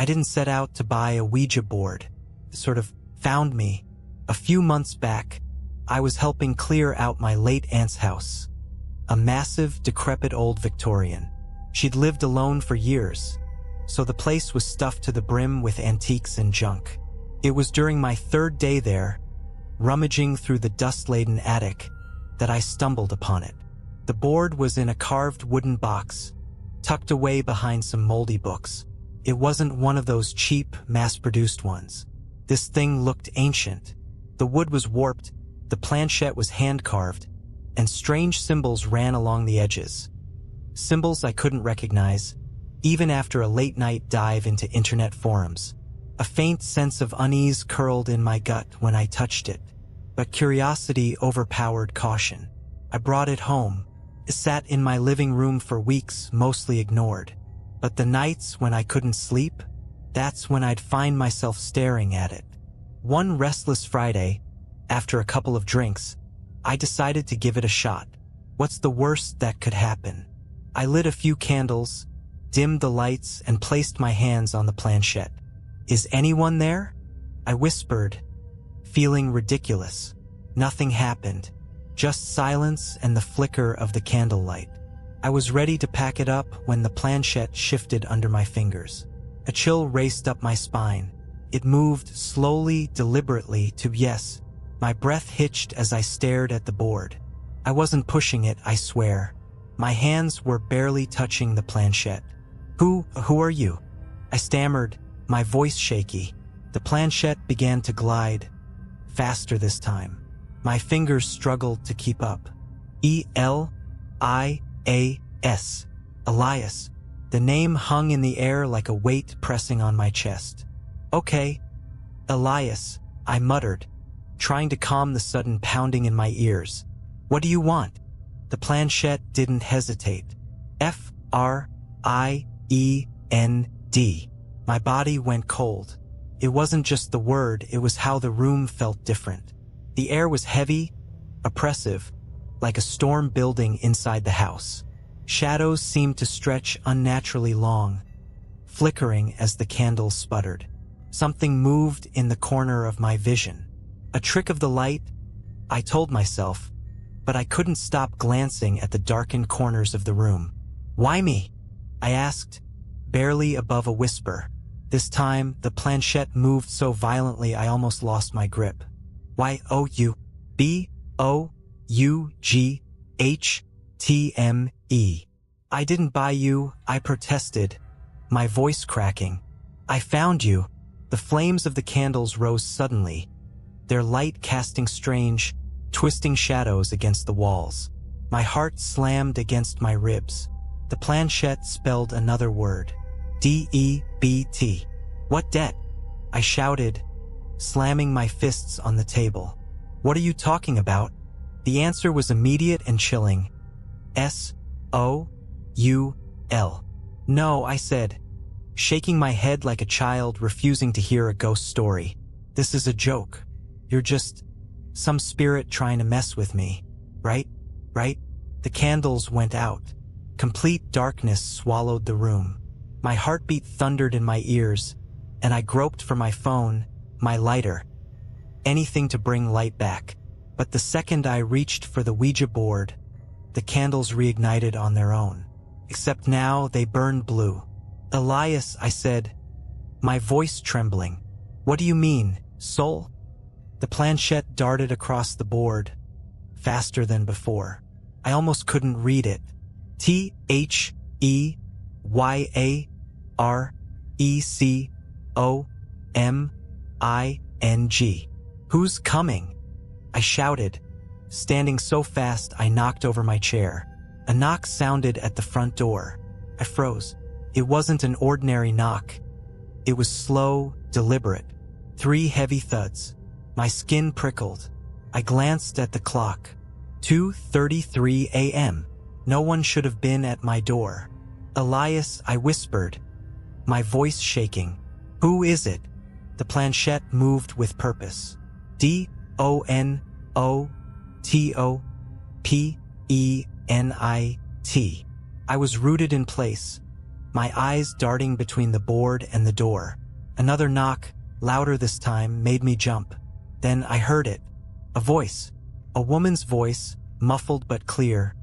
I didn't set out to buy a Ouija board. It sort of found me. A few months back, I was helping clear out my late aunt's house. A massive, decrepit old Victorian. She'd lived alone for years, so the place was stuffed to the brim with antiques and junk. It was during my third day there, rummaging through the dust-laden attic, that I stumbled upon it. The board was in a carved wooden box, tucked away behind some moldy books. It wasn't one of those cheap, mass-produced ones. This thing looked ancient. The wood was warped, the planchette was hand-carved, and strange symbols ran along the edges. Symbols I couldn't recognize, even after a late-night dive into internet forums. A faint sense of unease curled in my gut when I touched it, but curiosity overpowered caution. I brought it home. It sat in my living room for weeks, mostly ignored. But the nights when I couldn't sleep, that's when I'd find myself staring at it. One restless Friday, after a couple of drinks, I decided to give it a shot. What's the worst that could happen? I lit a few candles, dimmed the lights, and placed my hands on the planchette. Is anyone there? I whispered, feeling ridiculous. Nothing happened, just silence and the flicker of the candlelight. I was ready to pack it up when the planchette shifted under my fingers. A chill raced up my spine. It moved slowly, deliberately to yes. My breath hitched as I stared at the board. I wasn't pushing it, I swear. My hands were barely touching the planchette. Who are you? I stammered, my voice shaky. The planchette began to glide, faster this time. My fingers struggled to keep up. E-L-I-A-S. Elias. The name hung in the air like a weight pressing on my chest. Okay, Elias, I muttered, trying to calm the sudden pounding in my ears. What do you want? The planchette didn't hesitate. F-R-I-E-N-D. My body went cold. It wasn't just the word, it was how the room felt different. The air was heavy, oppressive, like a storm building inside the house. Shadows seemed to stretch unnaturally long, flickering as the candles sputtered. Something moved in the corner of my vision. A trick of the light, I told myself, but I couldn't stop glancing at the darkened corners of the room. Why me? I asked, barely above a whisper. This time, the planchette moved so violently I almost lost my grip. Y-O-U-B-O-U-G-H-T-M-E. I didn't buy you, I protested, my voice cracking. I found you. The flames of the candles rose suddenly, their light casting strange, twisting shadows against the walls. My heart slammed against my ribs. The planchette spelled another word. D-E-B-T. What debt? I shouted, slamming my fists on the table. What are you talking about? The answer was immediate and chilling. S-O-U-L. No, I said, shaking my head like a child refusing to hear a ghost story. This is a joke. You're just some spirit trying to mess with me. Right? The candles went out. Complete darkness swallowed the room. My heartbeat thundered in my ears, and I groped for my phone, my lighter. Anything to bring light back. But the second I reached for the Ouija board, the candles reignited on their own. Except now they burned blue. Elias, I said, my voice trembling. What do you mean, soul? The planchette darted across the board, faster than before. I almost couldn't read it. T-H-E-Y-A-R-E-C-O-M-I-N-G. Who's coming? I shouted, standing so fast I knocked over my chair. A knock sounded at the front door. I froze. It wasn't an ordinary knock. It was slow, deliberate. 3 heavy thuds. My skin prickled. I glanced at the clock. 2:33 a.m. No one should have been at my door. Elias, I whispered, my voice shaking. Who is it? The planchette moved with purpose. D-O-N-O-T-O-P-E-N-I-T. I was rooted in place, my eyes darting between the board and the door. Another knock, louder this time, made me jump. Then I heard it. A voice. A woman's voice, muffled but clear.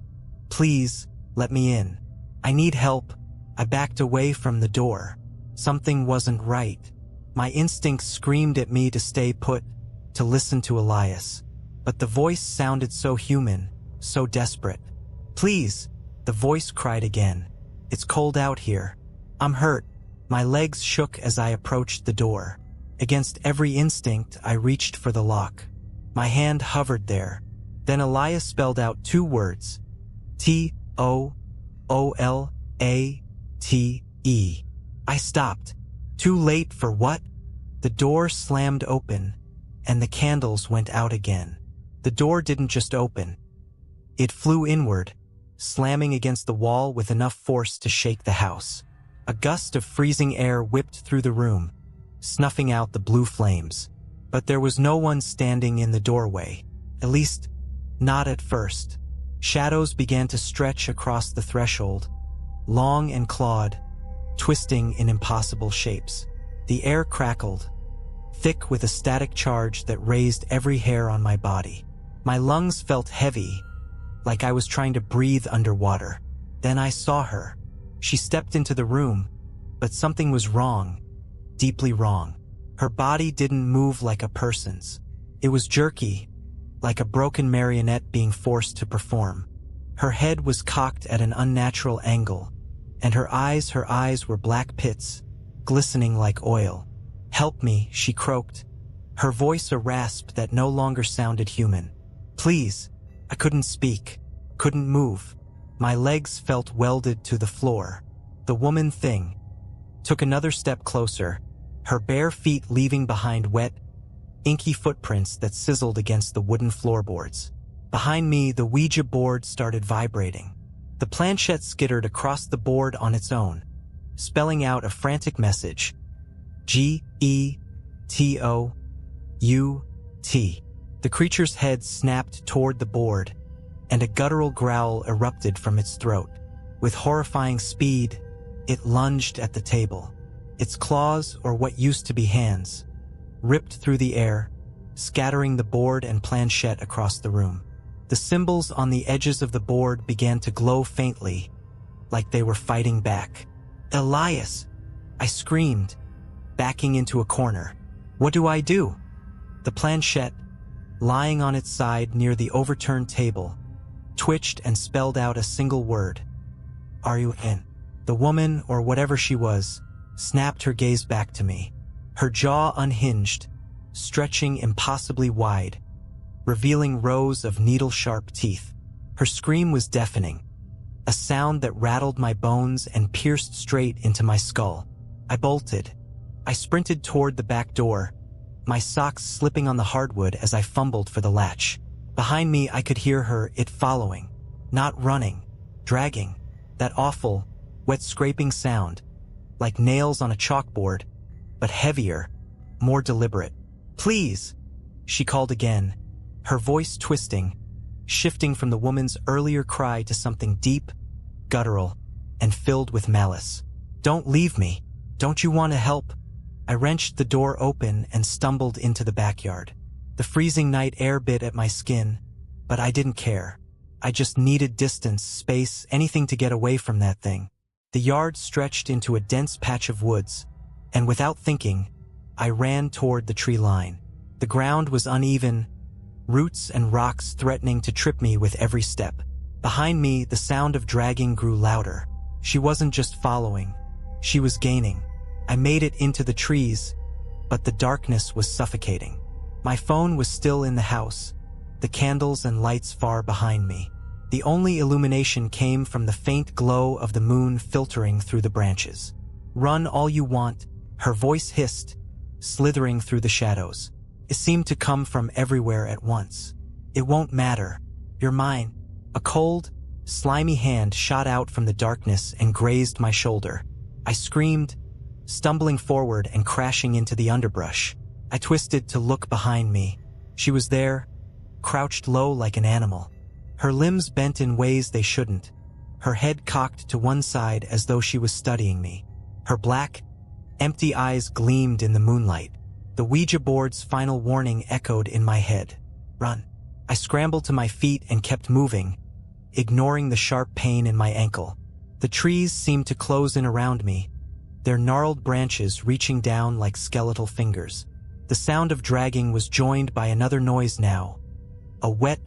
"Please, let me in. I need help." I backed away from the door. Something wasn't right. My instincts screamed at me to stay put, to listen to Elias. But the voice sounded so human, so desperate. "Please," the voice cried again. "It's cold out here. I'm hurt." My legs shook as I approached the door. Against every instinct, I reached for the lock. My hand hovered there. Then Elias spelled out 2 words. T-O-O-L-A-T-E. I stopped. Too late for what? The door slammed open, and the candles went out again. The door didn't just open. It flew inward, slamming against the wall with enough force to shake the house. A gust of freezing air whipped through the room, snuffing out the blue flames. But there was no one standing in the doorway. At least, not at first. Shadows began to stretch across the threshold, long and clawed, twisting in impossible shapes. The air crackled, thick with a static charge that raised every hair on my body. My lungs felt heavy, like I was trying to breathe underwater. Then I saw her. She stepped into the room, but something was wrong, deeply wrong. Her body didn't move like a person's. It was jerky, like a broken marionette being forced to perform. Her head was cocked at an unnatural angle, and her eyes were black pits, glistening like oil. "Help me," she croaked, her voice a rasp that no longer sounded human. "Please." I couldn't speak, couldn't move. My legs felt welded to the floor. The woman thing took another step closer, her bare feet leaving behind wet, inky footprints that sizzled against the wooden floorboards. Behind me, the Ouija board started vibrating. The planchette skittered across the board on its own, spelling out a frantic message. G-E-T-O-U-T. The creature's head snapped toward the board, and a guttural growl erupted from its throat. With horrifying speed, it lunged at the table. Its claws, or what used to be hands, ripped through the air, scattering the board and planchette across the room. The symbols on the edges of the board began to glow faintly, like they were fighting back. "Elias!" I screamed, backing into a corner. "What do I do?" The planchette, lying on its side near the overturned table, twitched and spelled out a single word. "Are you in?" The woman, or whatever she was, snapped her gaze back to me. Her jaw unhinged, stretching impossibly wide, revealing rows of needle-sharp teeth. Her scream was deafening, a sound that rattled my bones and pierced straight into my skull. I bolted. I sprinted toward the back door, my socks slipping on the hardwood as I fumbled for the latch. Behind me, I could hear her, it following, not running, dragging, that awful, wet scraping sound, like nails on a chalkboard, but heavier, more deliberate. "Please," she called again, her voice twisting, shifting from the woman's earlier cry to something deep, guttural, and filled with malice. "Don't leave me. Don't you want to help?" I wrenched the door open and stumbled into the backyard. The freezing night air bit at my skin, but I didn't care. I just needed distance, space, anything to get away from that thing. The yard stretched into a dense patch of woods, and without thinking, I ran toward the tree line. The ground was uneven, roots and rocks threatening to trip me with every step. Behind me, the sound of dragging grew louder. She wasn't just following, she was gaining. I made it into the trees, but the darkness was suffocating. My phone was still in the house, the candles and lights far behind me. The only illumination came from the faint glow of the moon filtering through the branches. "Run all you want," her voice hissed, slithering through the shadows. It seemed to come from everywhere at once. "It won't matter. You're mine." A cold, slimy hand shot out from the darkness and grazed my shoulder. I screamed, stumbling forward and crashing into the underbrush. I twisted to look behind me. She was there, crouched low like an animal. Her limbs bent in ways they shouldn't, her head cocked to one side as though she was studying me. Her black, empty eyes gleamed in the moonlight. The Ouija board's final warning echoed in my head. Run. I scrambled to my feet and kept moving, ignoring the sharp pain in my ankle. The trees seemed to close in around me, their gnarled branches reaching down like skeletal fingers. The sound of dragging was joined by another noise now, a wet,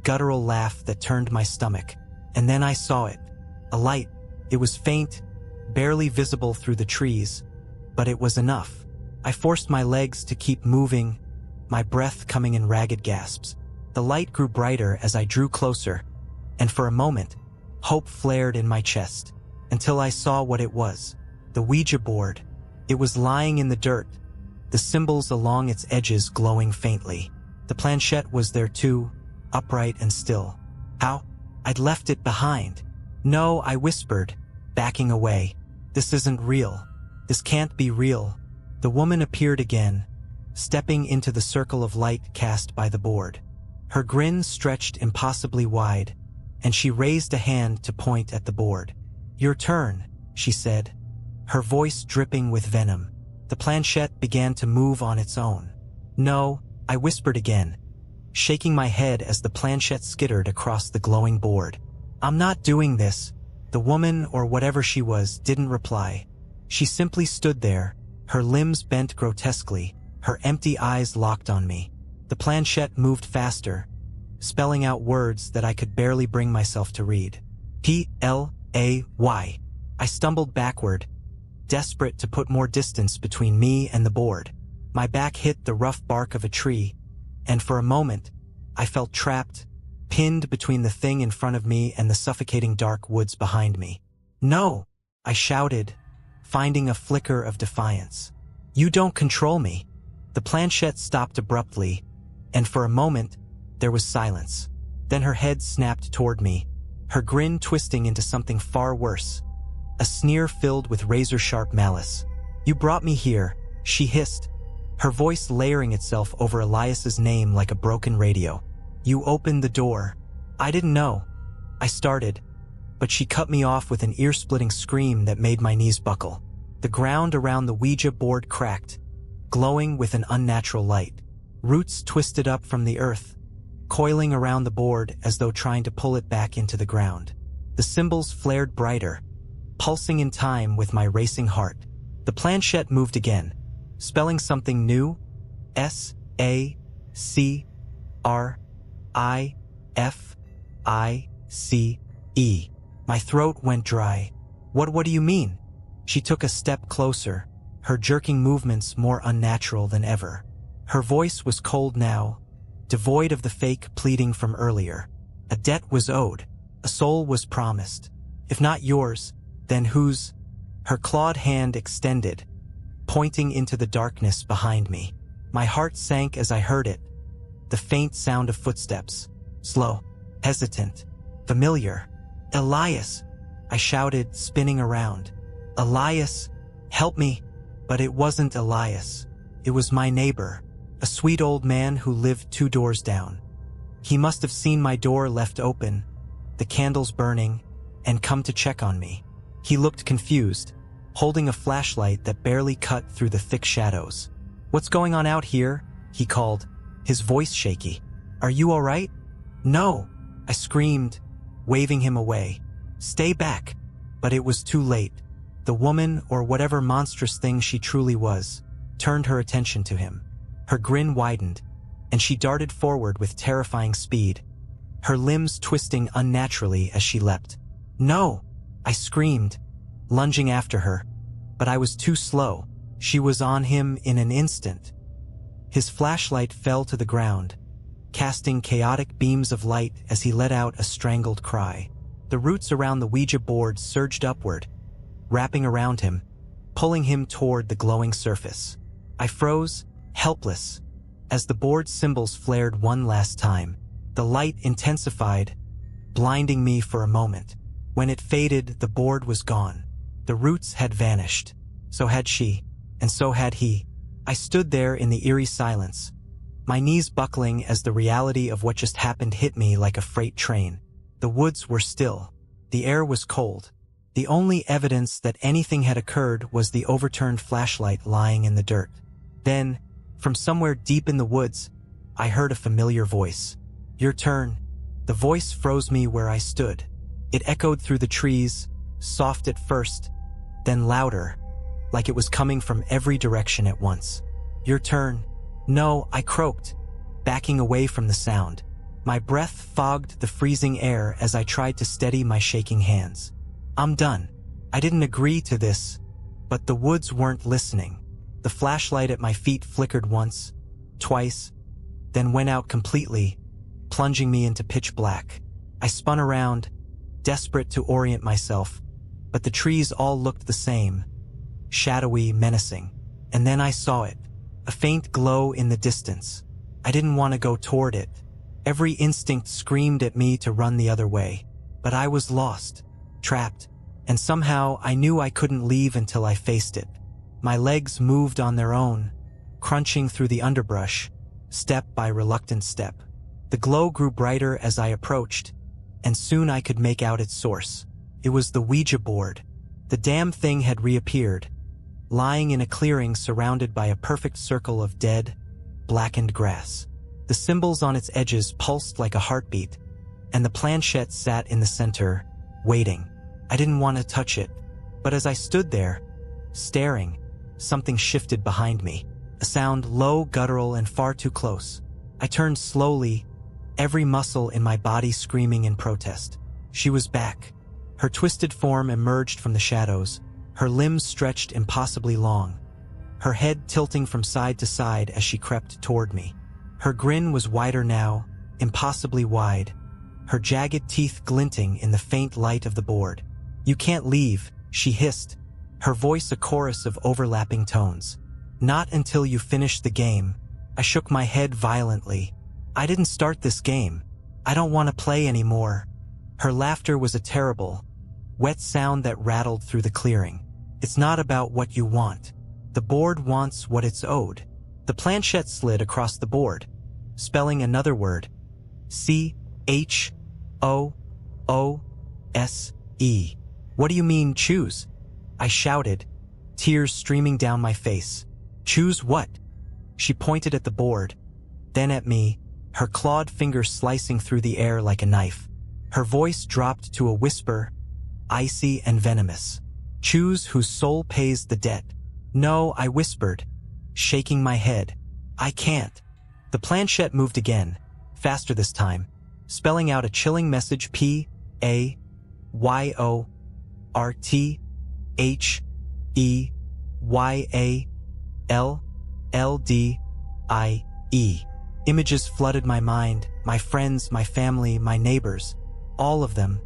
guttural laugh that turned my stomach. And then I saw it. A light. It was faint, barely visible through the trees, but it was enough. I forced my legs to keep moving, my breath coming in ragged gasps. The light grew brighter as I drew closer, and for a moment, hope flared in my chest, until I saw what it was. The Ouija board. It was lying in the dirt, the symbols along its edges glowing faintly. The planchette was there too, upright and still. How? I'd left it behind. No, I whispered, backing away. This isn't real. This can't be real. The woman appeared again, stepping into the circle of light cast by the board. Her grin stretched impossibly wide, and she raised a hand to point at the board. Your turn, she said, her voice dripping with venom. The planchette began to move on its own. No, I whispered again, shaking my head as the planchette skittered across the glowing board. I'm not doing this. The woman, or whatever she was, didn't reply. She simply stood there, her limbs bent grotesquely, her empty eyes locked on me. The planchette moved faster, spelling out words that I could barely bring myself to read. P-L-A-Y. I stumbled backward, desperate to put more distance between me and the board. My back hit the rough bark of a tree, and for a moment, I felt trapped, pinned between the thing in front of me and the suffocating dark woods behind me. No, I shouted, finding a flicker of defiance. You don't control me. The planchette stopped abruptly, and for a moment, there was silence. Then her head snapped toward me, her grin twisting into something far worse, a sneer filled with razor-sharp malice. You brought me here, she hissed, her voice layering itself over Elias's name like a broken radio. You opened the door. I didn't know. I started, but she cut me off with an ear-splitting scream that made my knees buckle. The ground around the Ouija board cracked, glowing with an unnatural light. Roots twisted up from the earth, coiling around the board as though trying to pull it back into the ground. The symbols flared brighter, pulsing in time with my racing heart. The planchette moved again, spelling something new. S-A-C-R-I-F-I-C-E. My throat went dry. What do you mean? She took a step closer, her jerking movements more unnatural than ever. Her voice was cold now, devoid of the fake pleading from earlier. A debt was owed, a soul was promised. If not yours, then whose? Her clawed hand extended, pointing into the darkness behind me. My heart sank as I heard it, the faint sound of footsteps, slow, hesitant, familiar. Elias, I shouted, spinning around. Elias, help me. But it wasn't Elias. It was my neighbor, a sweet old man who lived 2 doors down. He must have seen my door left open, the candles burning, and come to check on me. He looked confused, holding a flashlight that barely cut through the thick shadows. What's going on out here? He called, his voice shaky. Are you all right? No, I screamed, waving him away. Stay back. But it was too late. The woman, or whatever monstrous thing she truly was, turned her attention to him. Her grin widened, and she darted forward with terrifying speed, her limbs twisting unnaturally as she leapt. No! I screamed, lunging after her, but I was too slow. She was on him in an instant. His flashlight fell to the ground, casting chaotic beams of light as he let out a strangled cry. The roots around the Ouija board surged upward, wrapping around him, pulling him toward the glowing surface. I froze, helpless, as the board's symbols flared one last time. The light intensified, blinding me for a moment. When it faded, the board was gone. The roots had vanished. So had she, and so had he. I stood there in the eerie silence, my knees buckling as the reality of what just happened hit me like a freight train. The woods were still, The air was cold. The only evidence that anything had occurred was the overturned flashlight lying in the dirt. Then, from somewhere deep in the woods, I heard a familiar voice. "Your turn." The voice froze me where I stood. It echoed through the trees, soft at first, then louder, like it was coming from every direction at once. "Your turn." "No," I croaked, backing away from the sound. My breath fogged the freezing air as I tried to steady my shaking hands. "I'm done." I didn't agree to this, but the woods weren't listening. The flashlight at my feet flickered once, twice, then went out completely, plunging me into pitch black. I spun around, desperate to orient myself, but the trees all looked the same, shadowy, menacing. And then I saw it, a faint glow in the distance. I didn't want to go toward it. Every instinct screamed at me to run the other way, but I was lost, trapped, and somehow I knew I couldn't leave until I faced it. My legs moved on their own, crunching through the underbrush, step by reluctant step. The glow grew brighter as I approached, and soon I could make out its source. It was the Ouija board. The damn thing had reappeared, lying in a clearing surrounded by a perfect circle of dead, blackened grass. The symbols on its edges pulsed like a heartbeat, and the planchette sat in the center, waiting. I didn't want to touch it, but as I stood there, staring, something shifted behind me. A sound low, guttural, and far too close. I turned slowly, every muscle in my body screaming in protest. She was back. Her twisted form emerged from the shadows, her limbs stretched impossibly long, her head tilting from side to side as she crept toward me. Her grin was wider now, impossibly wide, her jagged teeth glinting in the faint light of the board. "You can't leave," she hissed, her voice a chorus of overlapping tones. "Not until you finish the game." I shook my head violently. "I didn't start this game. I don't want to play anymore." Her laughter was a terrible, wet sound that rattled through the clearing. "It's not about what you want. The board wants what it's owed." The planchette slid across the board, spelling another word. CHOOSE. "What do you mean, choose?" I shouted, tears streaming down my face. "Choose what?" She pointed at the board, then at me, her clawed fingers slicing through the air like a knife. Her voice dropped to a whisper, icy and venomous. "Choose whose soul pays the debt." "No," I whispered, shaking my head. "I can't." The planchette moved again, faster this time, spelling out a chilling message: PAYORTHEYALLDIE. Images flooded my mind, my friends, my family, my neighbors, all of them,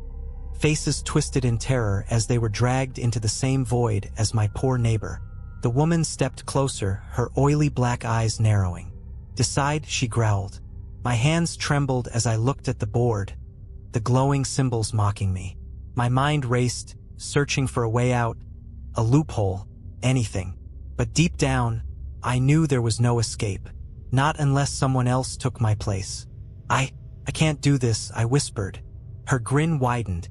faces twisted in terror as they were dragged into the same void as my poor neighbor. The woman stepped closer, her oily black eyes narrowing. "Decide," she growled. My hands trembled as I looked at the board, the glowing symbols mocking me. My mind raced, searching for a way out, a loophole, anything. But deep down, I knew there was no escape. Not unless someone else took my place. I can't do this," I whispered. Her grin widened,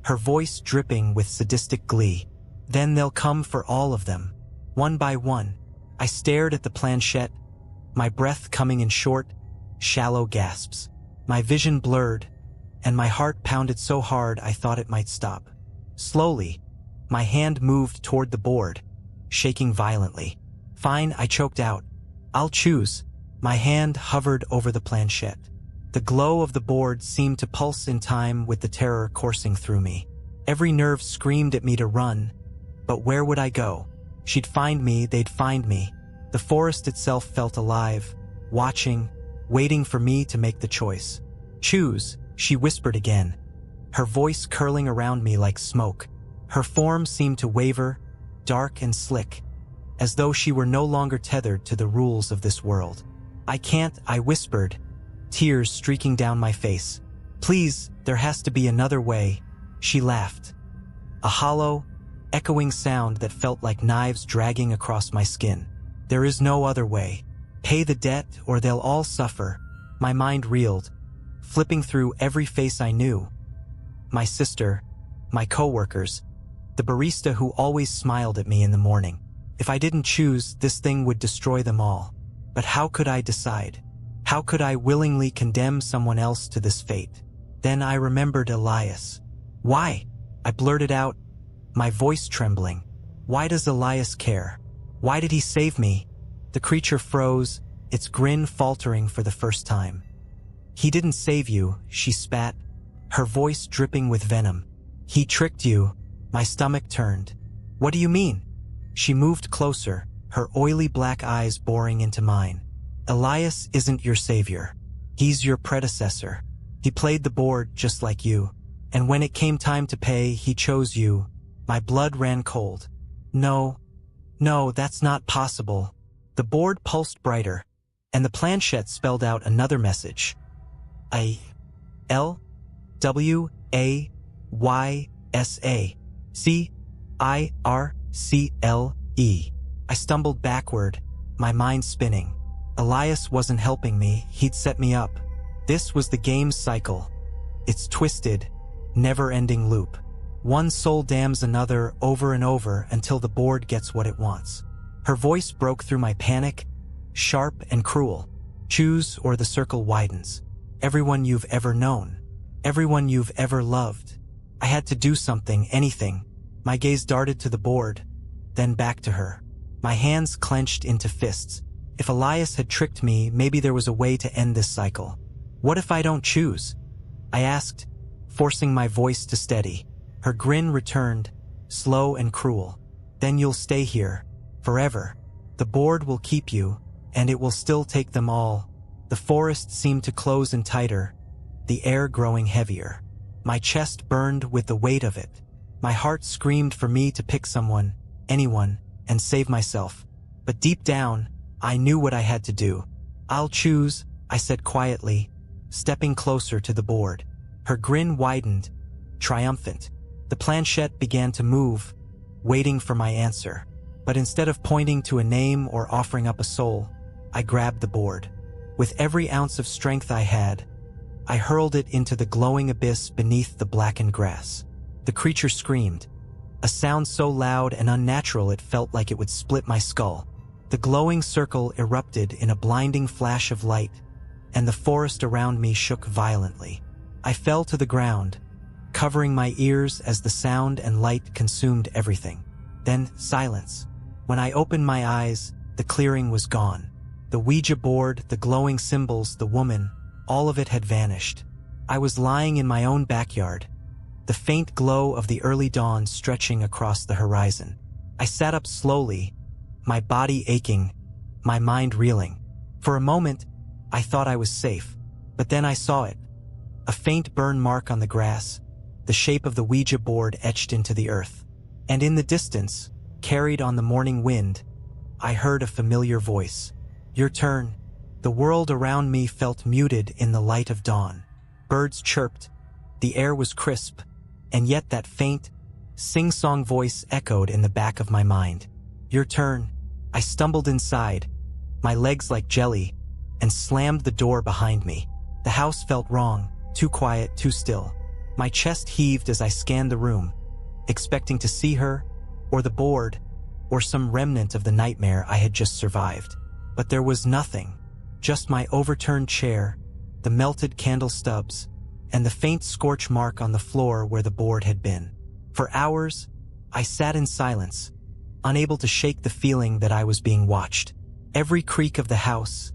her voice dripping with sadistic glee. "Then they'll come for all of them, one by one." I stared at the planchette, my breath coming in short, shallow gasps. My vision blurred, and my heart pounded so hard I thought it might stop. Slowly, my hand moved toward the board, shaking violently. "Fine," I choked out. "I'll choose." My hand hovered over the planchette. The glow of the board seemed to pulse in time with the terror coursing through me. Every nerve screamed at me to run, but where would I go? She'd find me, they'd find me. The forest itself felt alive, watching, waiting for me to make the choice. "Choose," she whispered again, her voice curling around me like smoke. Her form seemed to waver, dark and slick, as though she were no longer tethered to the rules of this world. "I can't," I whispered, tears streaking down my face. "Please, there has to be another way." She laughed. A hollow, echoing sound that felt like knives dragging across my skin. "There is no other way. Pay the debt or they'll all suffer." My mind reeled, flipping through every face I knew. My sister, my coworkers, the barista who always smiled at me in the morning. If I didn't choose, this thing would destroy them all. But how could I decide? How could I willingly condemn someone else to this fate? Then I remembered Elias. Why? I blurted out, my voice trembling. Why does Elias care? Why did he save me? The creature froze, its grin faltering for the first time. He didn't save you, she spat, her voice dripping with venom. He tricked you. My stomach turned. What do you mean? She moved closer, her oily black eyes boring into mine. Elias isn't your savior. He's your predecessor. He played the board just like you. And when it came time to pay, he chose you. My blood ran cold. No, that's not possible. The board pulsed brighter, and the planchette spelled out another message. ILWAYSACIRCLE. I stumbled backward, my mind spinning. Elias wasn't helping me, he'd set me up. This was the game's cycle. Its twisted, never-ending loop. One soul damns another over and over until the board gets what it wants. Her voice broke through my panic, sharp and cruel. Choose or the circle widens. Everyone you've ever known. Everyone you've ever loved. I had to do something, anything. My gaze darted to the board, then back to her. My hands clenched into fists. If Elias had tricked me, maybe there was a way to end this cycle. What if I don't choose? I asked, forcing my voice to steady. Her grin returned, slow and cruel. Then you'll stay here, forever. The board will keep you, and it will still take them all. The forest seemed to close in tighter, the air growing heavier. My chest burned with the weight of it. My heart screamed for me to pick someone, anyone, and save myself. But deep down, I knew what I had to do. I'll choose, I said quietly, stepping closer to the board. Her grin widened, triumphant. The planchette began to move, waiting for my answer. But instead of pointing to a name or offering up a soul, I grabbed the board. With every ounce of strength I had, I hurled it into the glowing abyss beneath the blackened grass. The creature screamed, a sound so loud and unnatural it felt like it would split my skull. The glowing circle erupted in a blinding flash of light, and the forest around me shook violently. I fell to the ground, covering my ears as the sound and light consumed everything. Then silence. When I opened my eyes, the clearing was gone. The Ouija board, the glowing symbols, the woman, all of it had vanished. I was lying in my own backyard, the faint glow of the early dawn stretching across the horizon. I sat up slowly, my body aching, my mind reeling. For a moment, I thought I was safe, but then I saw it. A faint burn mark on the grass, the shape of the Ouija board etched into the earth. And in the distance, carried on the morning wind, I heard a familiar voice. Your turn. The world around me felt muted in the light of dawn. Birds chirped, the air was crisp, and yet that faint, sing-song voice echoed in the back of my mind. Your turn. I stumbled inside, my legs like jelly, and slammed the door behind me. The house felt wrong, too quiet, too still. My chest heaved as I scanned the room, expecting to see her, or the board, or some remnant of the nightmare I had just survived. But there was nothing, just my overturned chair, the melted candle stubs, and the faint scorch mark on the floor where the board had been. For hours, I sat in silence, unable to shake the feeling that I was being watched. Every creak of the house,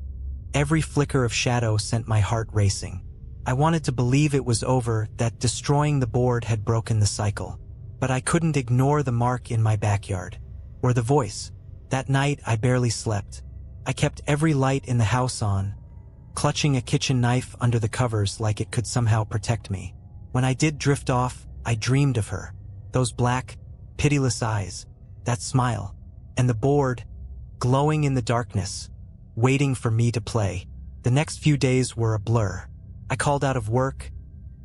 every flicker of shadow sent my heart racing. I wanted to believe it was over, that destroying the board had broken the cycle. But I couldn't ignore the mark in my backyard, or the voice. That night, I barely slept. I kept every light in the house on, clutching a kitchen knife under the covers like it could somehow protect me. When I did drift off, I dreamed of her. Those black, pitiless eyes, that smile, and the board, glowing in the darkness, waiting for me to play. The next few days were a blur. I called out of work,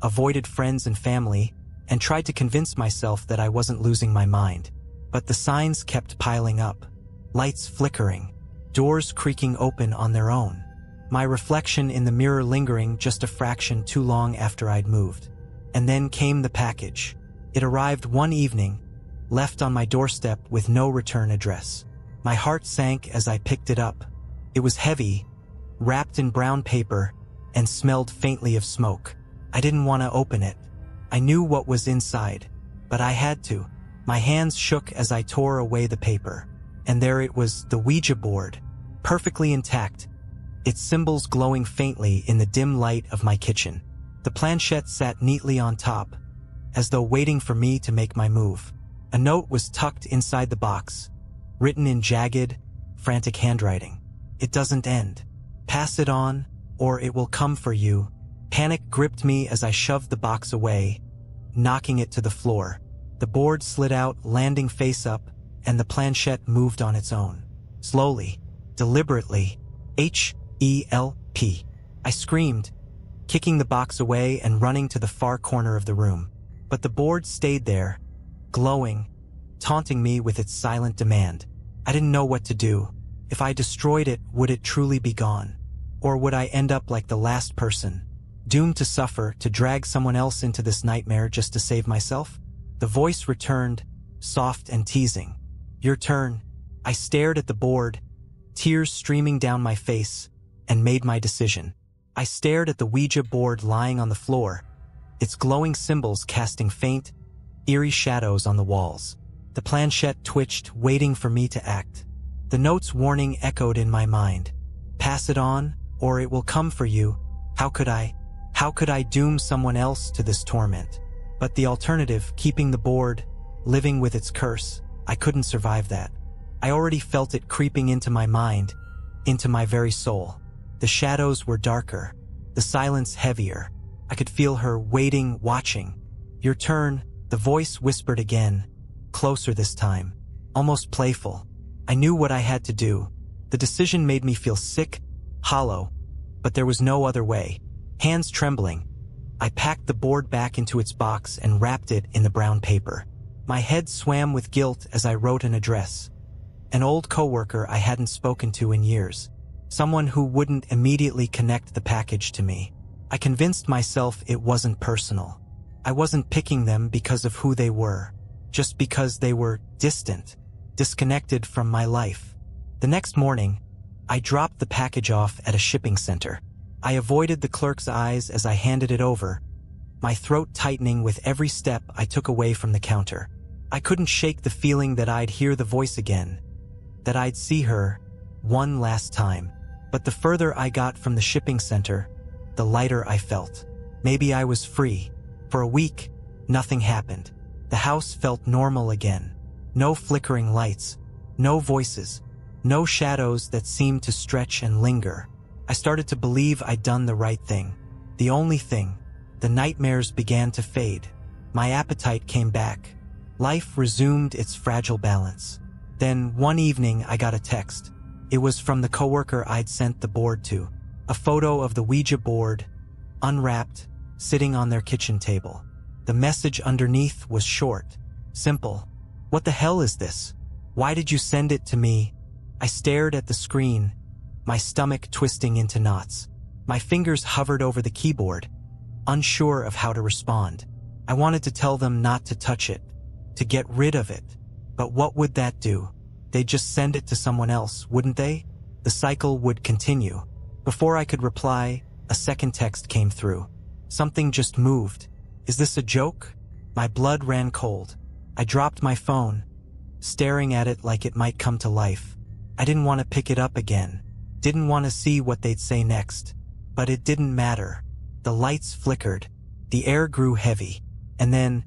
avoided friends and family, and tried to convince myself that I wasn't losing my mind. But the signs kept piling up. Lights flickering, doors creaking open on their own. My reflection in the mirror lingering just a fraction too long after I'd moved. And then came the package. It arrived one evening, left on my doorstep with no return address. My heart sank as I picked it up. It was heavy, wrapped in brown paper, and smelled faintly of smoke. I didn't want to open it. I knew what was inside, but I had to. My hands shook as I tore away the paper. And there it was, the Ouija board, perfectly intact, its symbols glowing faintly in the dim light of my kitchen. The planchette sat neatly on top, as though waiting for me to make my move. A note was tucked inside the box, written in jagged, frantic handwriting. It doesn't end. Pass it on, or it will come for you. Panic gripped me as I shoved the box away, knocking it to the floor. The board slid out, landing face up, and the planchette moved on its own. Slowly, deliberately, H-E-L-P. I screamed, kicking the box away and running to the far corner of the room. But the board stayed there, glowing, taunting me with its silent demand. I didn't know what to do. If I destroyed it, would it truly be gone? Or would I end up like the last person, doomed to suffer, to drag someone else into this nightmare just to save myself? The voice returned, soft and teasing. Your turn. I stared at the board, tears streaming down my face, and made my decision. I stared at the Ouija board lying on the floor, its glowing symbols casting faint, eerie shadows on the walls. The planchette twitched, waiting for me to act. The note's warning echoed in my mind. Pass it on, or it will come for you. How could I doom someone else to this torment? But the alternative, keeping the board, living with its curse, I couldn't survive that. I already felt it creeping into my mind, into my very soul. The shadows were darker, the silence heavier. I could feel her waiting, watching. Your turn, the voice whispered again, closer this time, almost playful. I knew what I had to do. The decision made me feel sick, hollow, but there was no other way. Hands trembling, I packed the board back into its box and wrapped it in the brown paper. My head swam with guilt as I wrote an address. An old coworker I hadn't spoken to in years. Someone who wouldn't immediately connect the package to me. I convinced myself it wasn't personal. I wasn't picking them because of who they were, just because they were distant, disconnected from my life. The next morning, I dropped the package off at a shipping center. I avoided the clerk's eyes as I handed it over, my throat tightening with every step I took away from the counter. I couldn't shake the feeling that I'd hear the voice again, that I'd see her one last time. But the further I got from the shipping center, the lighter I felt. Maybe I was free. For a week, nothing happened. The house felt normal again. No flickering lights, no voices, no shadows that seemed to stretch and linger. I started to believe I'd done the right thing. The only thing. The nightmares began to fade. My appetite came back. Life resumed its fragile balance. Then, one evening, I got a text. It was from the coworker I'd sent the board to. A photo of the Ouija board, unwrapped, sitting on their kitchen table. The message underneath was short, simple. What the hell is this? Why did you send it to me? I stared at the screen, my stomach twisting into knots. My fingers hovered over the keyboard, unsure of how to respond. I wanted to tell them not to touch it, to get rid of it. But what would that do? They'd just send it to someone else, wouldn't they? The cycle would continue. Before I could reply, a second text came through. Something just moved. Is this a joke? My blood ran cold. I dropped my phone, staring at it like it might come to life. I didn't want to pick it up again. Didn't want to see what they'd say next. But it didn't matter. The lights flickered. The air grew heavy. And then,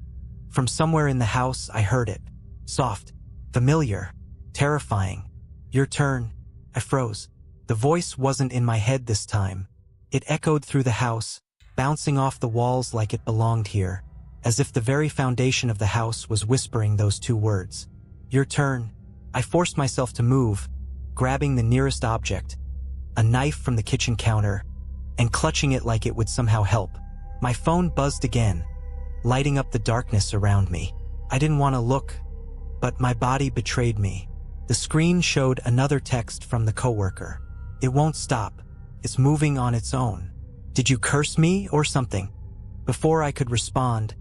from somewhere in the house, I heard it. Soft, familiar, terrifying. Your turn. I froze. The voice wasn't in my head this time. It echoed through the house, bouncing off the walls like it belonged here, as if the very foundation of the house was whispering those two words. Your turn. I forced myself to move, grabbing the nearest object, a knife from the kitchen counter, and clutching it like it would somehow help. My phone buzzed again, lighting up the darkness around me. I didn't want to look, but my body betrayed me. The screen showed another text from the coworker. It won't stop. It's moving on its own. Did you curse me or something? Before I could respond,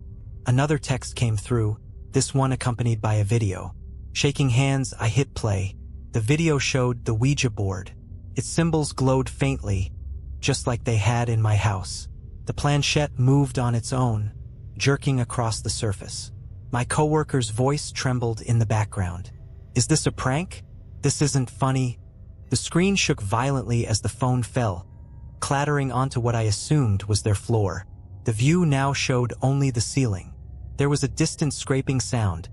Another text came through, this one accompanied by a video. Shaking hands, I hit play. The video showed the Ouija board. Its symbols glowed faintly, just like they had in my house. The planchette moved on its own, jerking across the surface. My coworker's voice trembled in the background. Is this a prank? This isn't funny. The screen shook violently as the phone fell, clattering onto what I assumed was their floor. The view now showed only the ceiling. There was a distant scraping sound,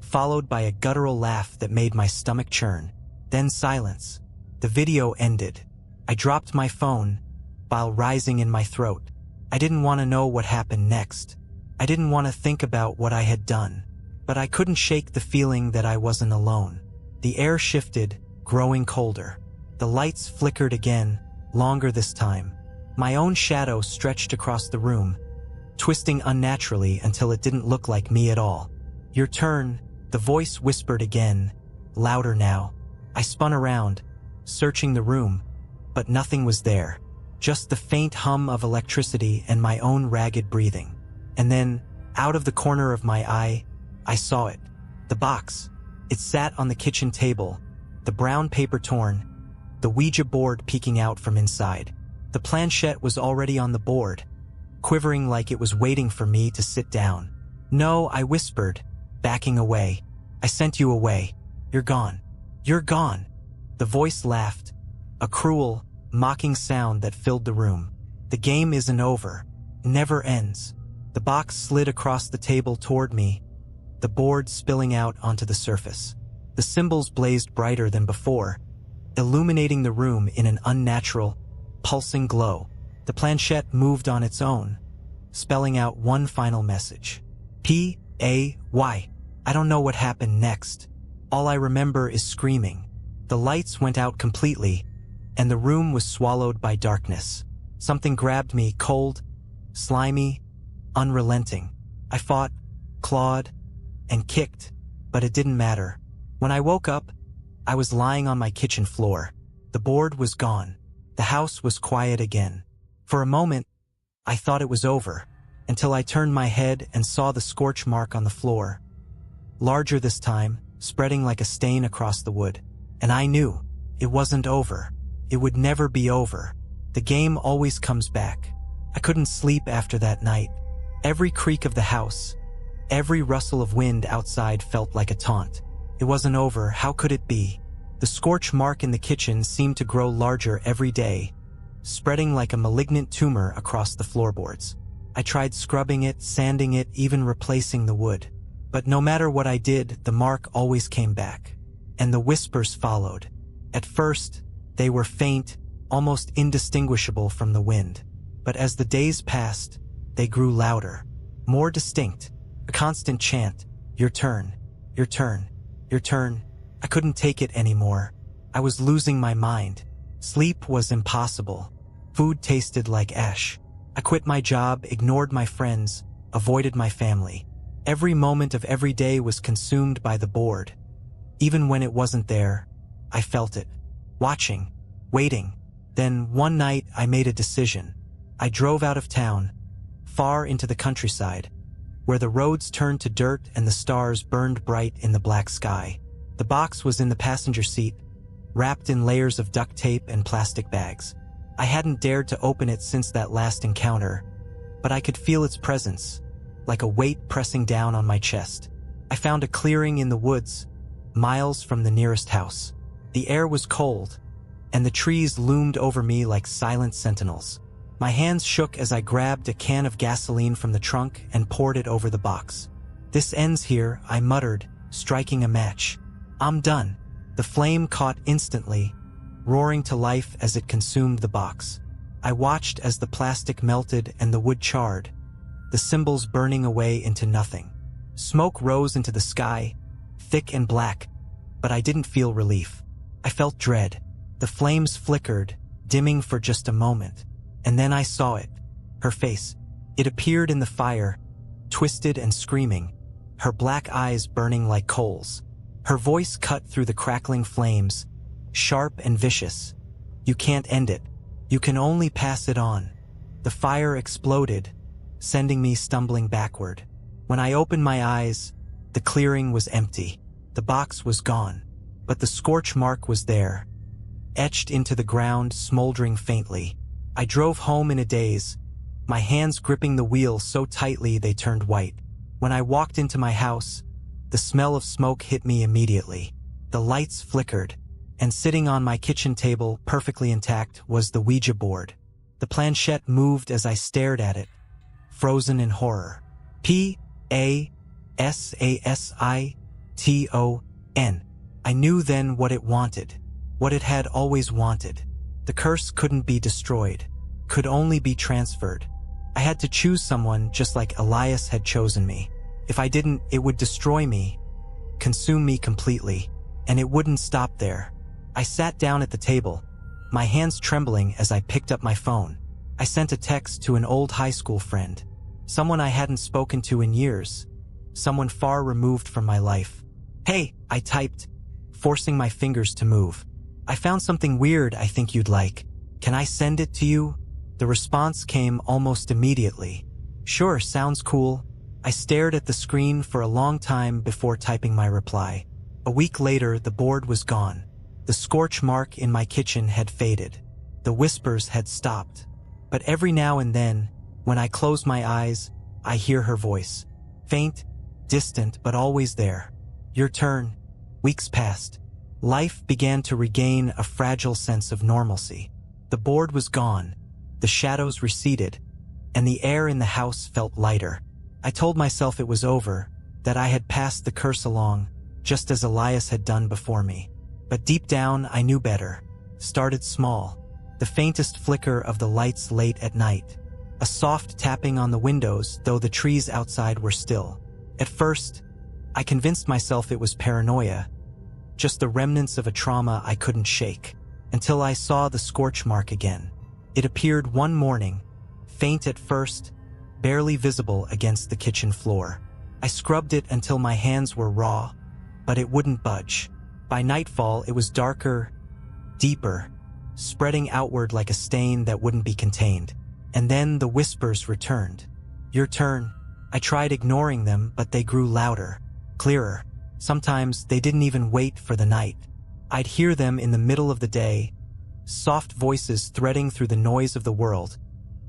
followed by a guttural laugh that made my stomach churn. Then silence. The video ended. I dropped my phone, bile rising in my throat. I didn't want to know what happened next. I didn't want to think about what I had done. But I couldn't shake the feeling that I wasn't alone. The air shifted, growing colder. The lights flickered again, longer this time. My own shadow stretched across the room, twisting unnaturally until it didn't look like me at all. Your turn, the voice whispered again, louder now. I spun around, searching the room, but nothing was there. Just the faint hum of electricity and my own ragged breathing. And then, out of the corner of my eye, I saw it. The box. It sat on the kitchen table, the brown paper torn, the Ouija board peeking out from inside. The planchette was already on the board, quivering like it was waiting for me to sit down. No, I whispered, backing away. I sent you away. You're gone. You're gone. The voice laughed, a cruel, mocking sound that filled the room. The game isn't over. Never ends. The box slid across the table toward me, the board spilling out onto the surface. The symbols blazed brighter than before, illuminating the room in an unnatural, pulsing glow. The planchette moved on its own, spelling out one final message. P-A-Y. I don't know what happened next. All I remember is screaming. The lights went out completely, and the room was swallowed by darkness. Something grabbed me, cold, slimy, unrelenting. I fought, clawed, and kicked, but it didn't matter. When I woke up, I was lying on my kitchen floor. The board was gone. The house was quiet again. For a moment, I thought it was over, until I turned my head and saw the scorch mark on the floor. Larger this time, spreading like a stain across the wood. And I knew it wasn't over. It would never be over. The game always comes back. I couldn't sleep after that night. Every creak of the house, every rustle of wind outside felt like a taunt. It wasn't over. How could it be? The scorch mark in the kitchen seemed to grow larger every day, spreading like a malignant tumor across the floorboards. I tried scrubbing it, sanding it, even replacing the wood. But no matter what I did, the mark always came back. And the whispers followed. At first, they were faint, almost indistinguishable from the wind. But as the days passed, they grew louder, more distinct, a constant chant. Your turn, your turn, your turn. I couldn't take it anymore. I was losing my mind. Sleep was impossible. Food tasted like ash. I quit my job, ignored my friends, avoided my family. Every moment of every day was consumed by the board. Even when it wasn't there, I felt it. Watching, waiting. Then one night I made a decision. I drove out of town, far into the countryside, where the roads turned to dirt and the stars burned bright in the black sky. The box was in the passenger seat, wrapped in layers of duct tape and plastic bags. I hadn't dared to open it since that last encounter, but I could feel its presence, like a weight pressing down on my chest. I found a clearing in the woods, miles from the nearest house. The air was cold, and the trees loomed over me like silent sentinels. My hands shook as I grabbed a can of gasoline from the trunk and poured it over the box. This ends here, I muttered, striking a match. I'm done. The flame caught instantly, roaring to life as it consumed the box. I watched as the plastic melted and the wood charred, the symbols burning away into nothing. Smoke rose into the sky, thick and black, but I didn't feel relief. I felt dread. The flames flickered, dimming for just a moment. And then I saw it. Her face. It appeared in the fire, twisted and screaming, her black eyes burning like coals. Her voice cut through the crackling flames, sharp and vicious. You can't end it. You can only pass it on. The fire exploded, sending me stumbling backward. When I opened my eyes, the clearing was empty. The box was gone, but the scorch mark was there, etched into the ground, smoldering faintly. I drove home in a daze, my hands gripping the wheel so tightly they turned white. When I walked into my house, the smell of smoke hit me immediately. The lights flickered, and sitting on my kitchen table, perfectly intact, was the Ouija board. The planchette moved as I stared at it, frozen in horror. P-A-S-A-S-I-T-O-N. I knew then what it wanted, what it had always wanted. The curse couldn't be destroyed, could only be transferred. I had to choose someone just like Elias had chosen me. If I didn't, it would destroy me, consume me completely, and it wouldn't stop there. I sat down at the table, my hands trembling as I picked up my phone. I sent a text to an old high school friend, someone I hadn't spoken to in years, someone far removed from my life. "Hey," I typed, forcing my fingers to move. "I found something weird I think you'd like. Can I send it to you?" The response came almost immediately. "Sure, sounds cool." I stared at the screen for a long time before typing my reply. A week later, the board was gone. The scorch mark in my kitchen had faded. The whispers had stopped. But every now and then, when I close my eyes, I hear her voice. Faint, distant, but always there. "Your turn." Weeks passed. Life began to regain a fragile sense of normalcy. The board was gone, the shadows receded, and the air in the house felt lighter. I told myself it was over, that I had passed the curse along, just as Elias had done before me. But deep down, I knew better. Started small. The faintest flicker of the lights late at night. A soft tapping on the windows, though the trees outside were still. At first, I convinced myself it was paranoia, just the remnants of a trauma I couldn't shake, until I saw the scorch mark again. It appeared one morning, faint at first, barely visible against the kitchen floor. I scrubbed it until my hands were raw, but it wouldn't budge. By nightfall, it was darker, deeper, spreading outward like a stain that wouldn't be contained. And then the whispers returned. "Your turn." I tried ignoring them, but they grew louder, clearer. Sometimes they didn't even wait for the night. I'd hear them in the middle of the day, soft voices threading through the noise of the world,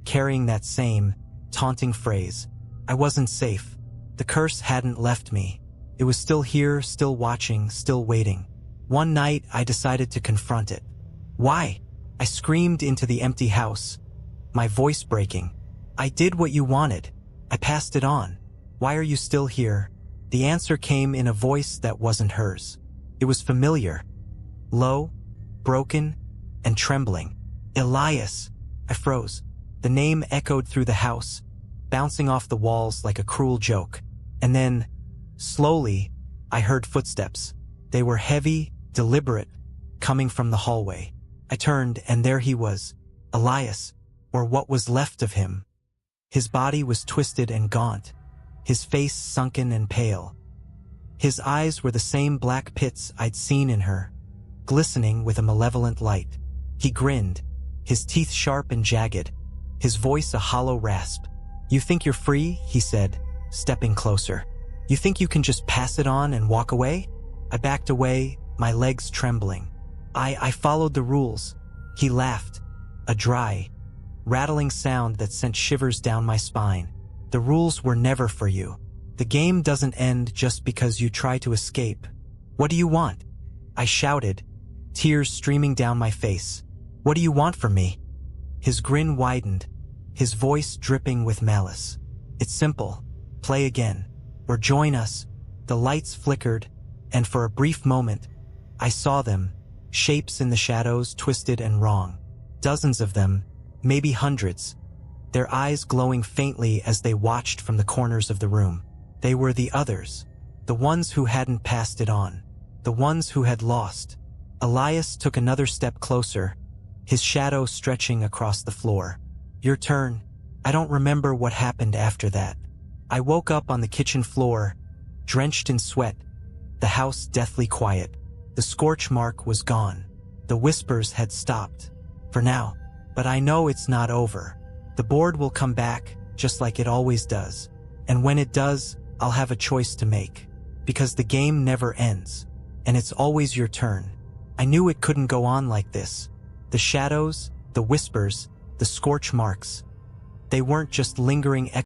carrying that same, taunting phrase. I wasn't safe. The curse hadn't left me. It was still here, still watching, still waiting. One night, I decided to confront it. "Why?" I screamed into the empty house, my voice breaking. "I did what you wanted. I passed it on. Why are you still here?" The answer came in a voice that wasn't hers. It was familiar, low, broken, and trembling. "Elias." I froze. The name echoed through the house, bouncing off the walls like a cruel joke. And then, slowly, I heard footsteps. They were heavy, deliberate, coming from the hallway. I turned, and there he was, Elias, or what was left of him. His body was twisted and gaunt, his face sunken and pale. His eyes were the same black pits I'd seen in her, glistening with a malevolent light. He grinned, his teeth sharp and jagged, his voice a hollow rasp. "You think you're free?" he said, stepping closer. "You think you can just pass it on and walk away?" I backed away, my legs trembling. I followed the rules." He laughed, a dry, rattling sound that sent shivers down my spine. "The rules were never for you. The game doesn't end just because you try to escape. What do you want?" I shouted, tears streaming down my face. "What do you want from me?" His grin widened, his voice dripping with malice. "It's simple. Play again, or join us." The lights flickered, and for a brief moment, I saw them, shapes in the shadows, twisted and wrong. Dozens of them, maybe hundreds, their eyes glowing faintly as they watched from the corners of the room. They were the others, the ones who hadn't passed it on, the ones who had lost. Elias took another step closer, his shadow stretching across the floor. "Your turn." I don't remember what happened after that. I woke up on the kitchen floor, drenched in sweat, the house deathly quiet. The scorch mark was gone. The whispers had stopped. For now. But I know it's not over. The board will come back, just like it always does. And when it does, I'll have a choice to make. Because the game never ends, and it's always your turn. I knew it couldn't go on like this. The shadows, the whispers, the scorch marks. They weren't just lingering